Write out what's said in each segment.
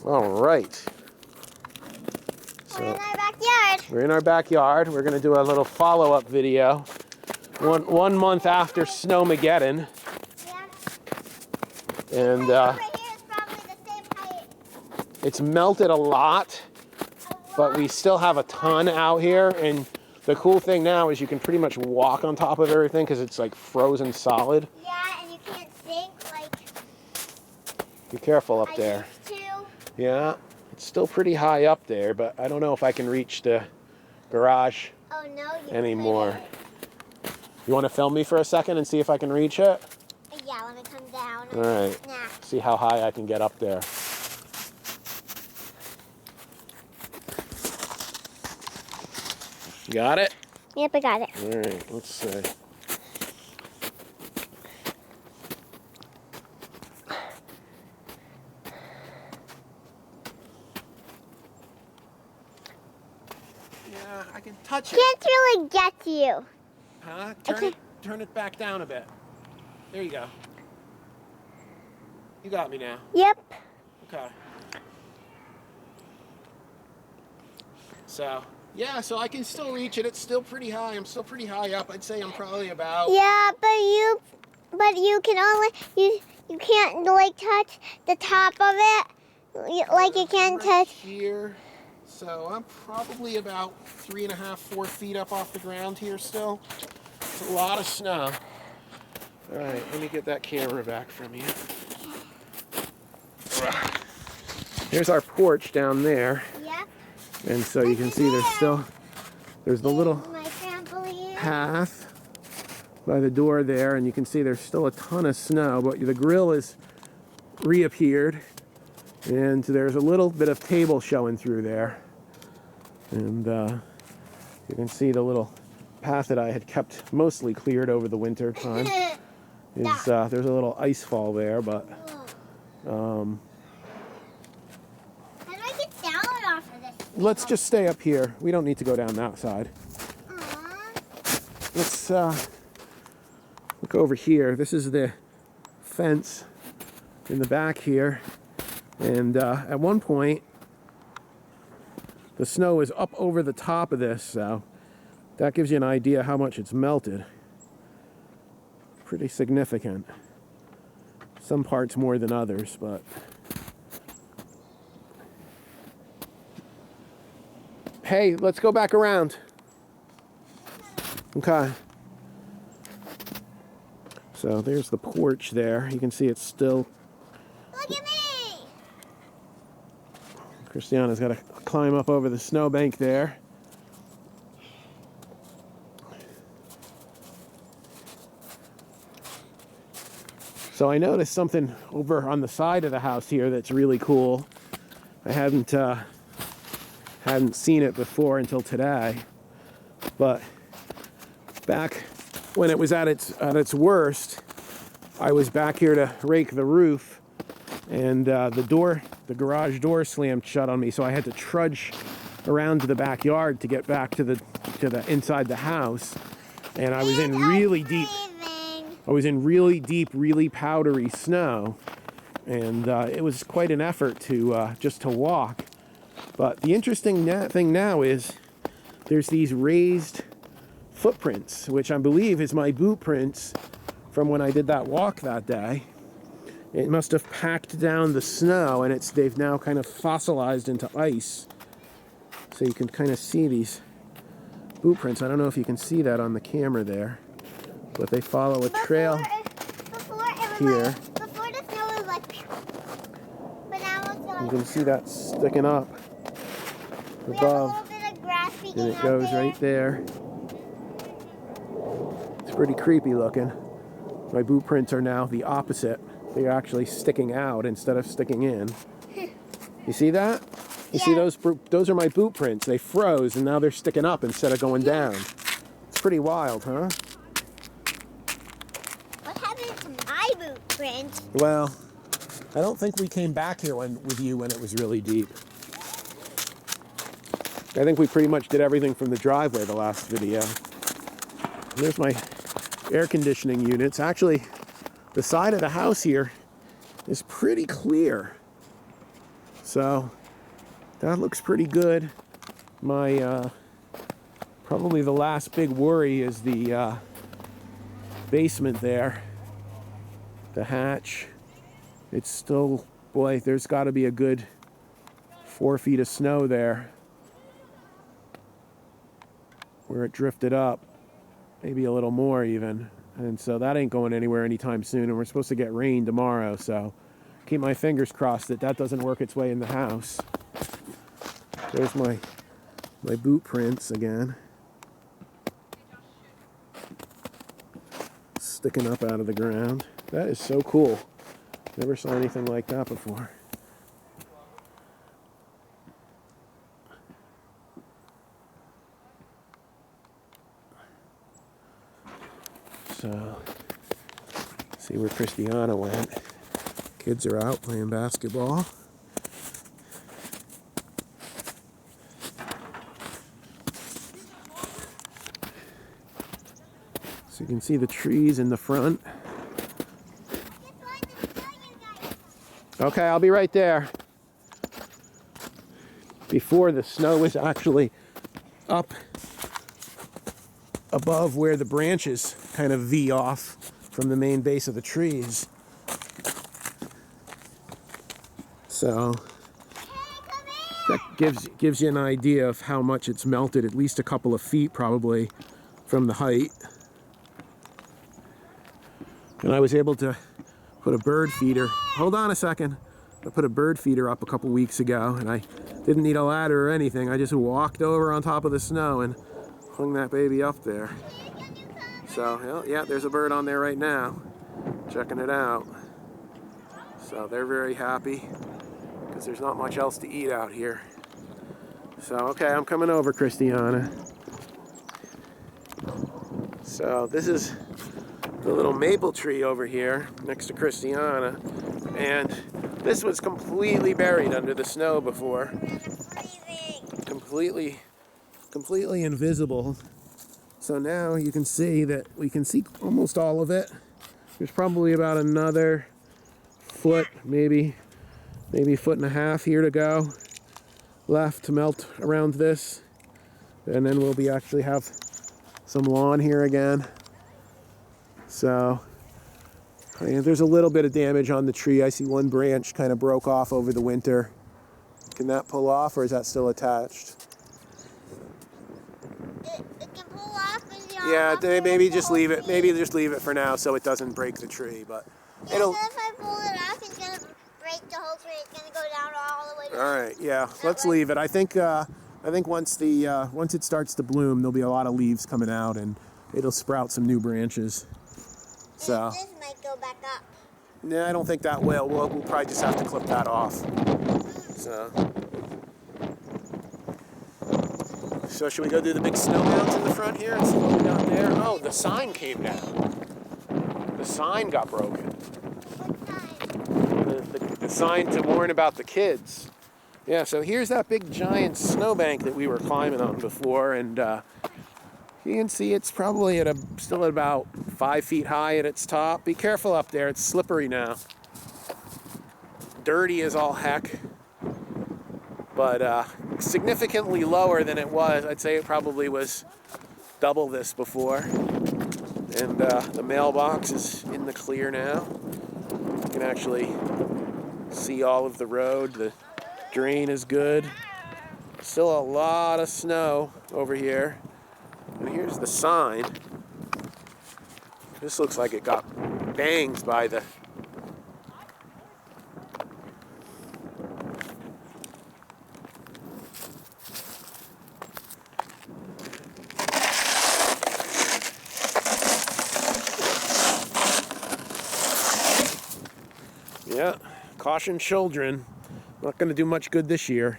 All right. We're in our backyard. We're in our backyard. We're going to do a little follow-up video. One month after Snowmageddon. Yeah. And Over here is probably the same height. it's melted a lot, but we still have a ton out here. And the cool thing now is you can pretty much walk on top of everything because it's like frozen solid. Yeah, and you can't sink like Be careful up I there. used to. Yeah, it's still pretty high up there, but I don't know if I can reach the garage Oh no, you anymore. couldn't. You want to film me for a second and see if I can reach it? Yeah, let me come down. All right. Nah. See how high I can get up there. You got it? Yep, I got it. All right, let's see. Yeah, I can touch it. Can't really get to you. Huh? Okay. Turn it back down a bit. There you go. You got me now. Yep. Okay. So, yeah, so I can still reach it. It's still pretty high. I'm still pretty high up. I'd say I'm probably about... Yeah, but you can only you can't like touch the top of it. Like you can't right touch. here. So I'm probably about 3.5, 4 feet up off the ground here still. It's a lot of snow. All right, let me get that camera back from you. Here's our porch down there. Yep. And so you can see there's the little My trampoline. path by the door there, and you can see there's still a ton of snow, but the grill is reappeared, and there's a little bit of table showing through there. And you can see the little path that I had kept mostly cleared over the winter time. There's a little ice fall there, but How do I get down off of this? let's just stay up here. We don't need to go down that side. Aww. Let's look over here. This is the fence in the back here, and at one point the snow was up over the top of this, so that gives you an idea how much it's melted. Pretty significant. Some parts more than others, but hey, let's go back around. Okay. So there's the porch there. You can see it's still... Look at me! Christiana's got to climb up over the snowbank there. So I noticed something over on the side of the house here that's really cool. I hadn't seen it before until today, but back when it was at its worst, I was back here to rake the roof, and the garage door slammed shut on me, so I had to trudge around to the backyard to get back to the inside the house, and I was in really deep. I was in really deep, really powdery snow, and it was quite an effort to just to walk. But the interesting thing now is there's these raised footprints, which I believe is my boot prints from when I did that walk that day. It must have packed down the snow, and they've now kind of fossilized into ice. So you can kind of see these boot prints. I don't know if you can see that on the camera there, but they follow a trail here. Before the snow was like, but now it's like, You can see that sticking up we have a above, little bit of grass peeking and it out goes there. right there. It's pretty creepy looking. My boot prints are now the opposite. They're actually sticking out instead of sticking in. You see that? You see Yeah. those are my boot prints. They froze and now they're sticking up instead of going down. It's pretty wild, huh? What happened to my boot print? Well, I don't think we came back here with you when it was really deep. I think we pretty much did everything from the driveway the last video. There's my air conditioning units. Actually, the side of the house here is pretty clear. So that looks pretty good. My probably the last big worry is the basement there, the hatch. It's still, boy, there's got to be a good 4 feet of snow there where it drifted up, maybe a little more even. And so that ain't going anywhere anytime soon, and we're supposed to get rain tomorrow, so keep my fingers crossed that that doesn't work its way in the house. There's my boot prints again, sticking up out of the ground. That is so cool. Never saw anything like that before. So, see where Christiana went. Kids are out playing basketball. So you can see the trees in the front. Okay, I'll be right there. Before, the snow was actually up above where the branches kind of V off from the main base of the trees. So that gives you an idea of how much it's melted, at least a couple of feet probably from the height. And I was able to put a bird feeder, hold on a second, I put a bird feeder up a couple weeks ago, and I didn't need a ladder or anything. I just walked over on top of the snow and hung that baby up there. So, well, yeah, there's a bird on there right now, checking it out. So they're very happy, because there's not much else to eat out here. So, okay, I'm coming over, Christiana. So this is the little maple tree over here next to Christiana, and this was completely buried under the snow before. Completely invisible. So now you can see that we can see almost all of it. There's probably about another foot, maybe a foot and a half here to go left to melt around this, and then we'll be actually have some lawn here again. So and there's a little bit of damage on the tree. I see one branch kind of broke off over the winter. Can that pull off, or is that still attached? It can pull off. Yeah, maybe just leave it. Maybe just leave it for now so it doesn't break the tree. But it'll. If I pull it off, it's gonna break the whole tree. It's gonna go down all the way down. All right, yeah. Let's leave it. I think once it starts to bloom, there'll be a lot of leaves coming out, and it'll sprout some new branches. So. This might go back up. No, I don't think that will. We'll probably just have to clip that off. So should we go do the big snow mounds in the front here and see what we got there? Oh, the sign came down. The sign got broken. The sign to warn about the kids. Yeah, so here's that big giant snowbank that we were climbing on before, and you can see it's probably still at about 5 feet high at its top. Be careful up there, it's slippery now. Dirty as all heck, but significantly lower than it was. I'd say it probably was double this before. And the mailbox is in the clear now. You can actually see all of the road. The drain is good. Still a lot of snow over here. And here's the sign. This looks like it got banged by the... Yeah, caution children. Not going to do much good this year.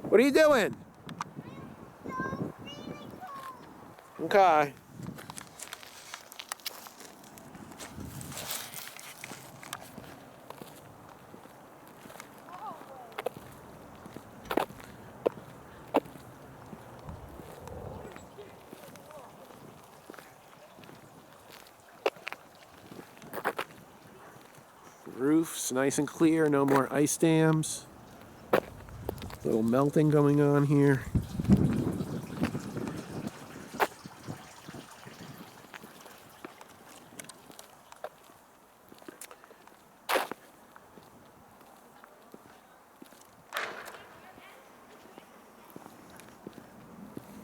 What are you doing? Okay. Roof's nice and clear, no more ice dams. Little melting going on here.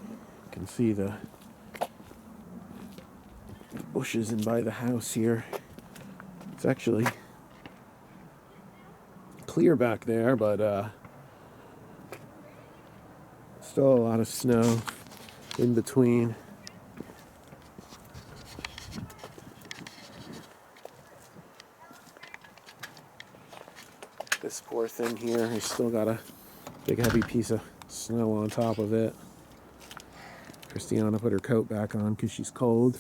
You can see the bushes in by the house here. It's actually clear back there, but still a lot of snow in between. This poor thing here has still got a big heavy piece of snow on top of it. Christiana put her coat back on because she's cold.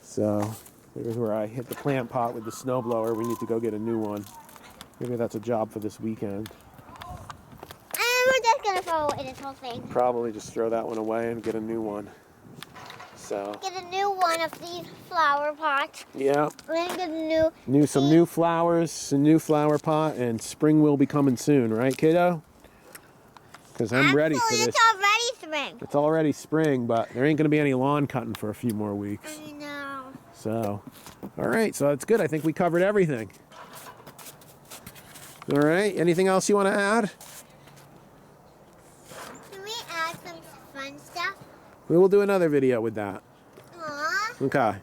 So there's where I hit the plant pot with the snowblower. We need to go get a new one. Maybe that's a job for this weekend. And we're just gonna throw away this whole thing. Probably just throw that one away and get a new one. So Get a new one of these flower pots. yeah, And then get a new. some new flowers, a new flower pot, and spring will be coming soon, right, kiddo? Because I'm ready for Actually, this. it's already spring. It's already spring, but there ain't gonna be any lawn cutting for a few more weeks. I know. So, all right, so that's good. I think we covered everything. All right, anything else you want to add? Can we add some fun stuff? We will do another video with that. Aww. Okay.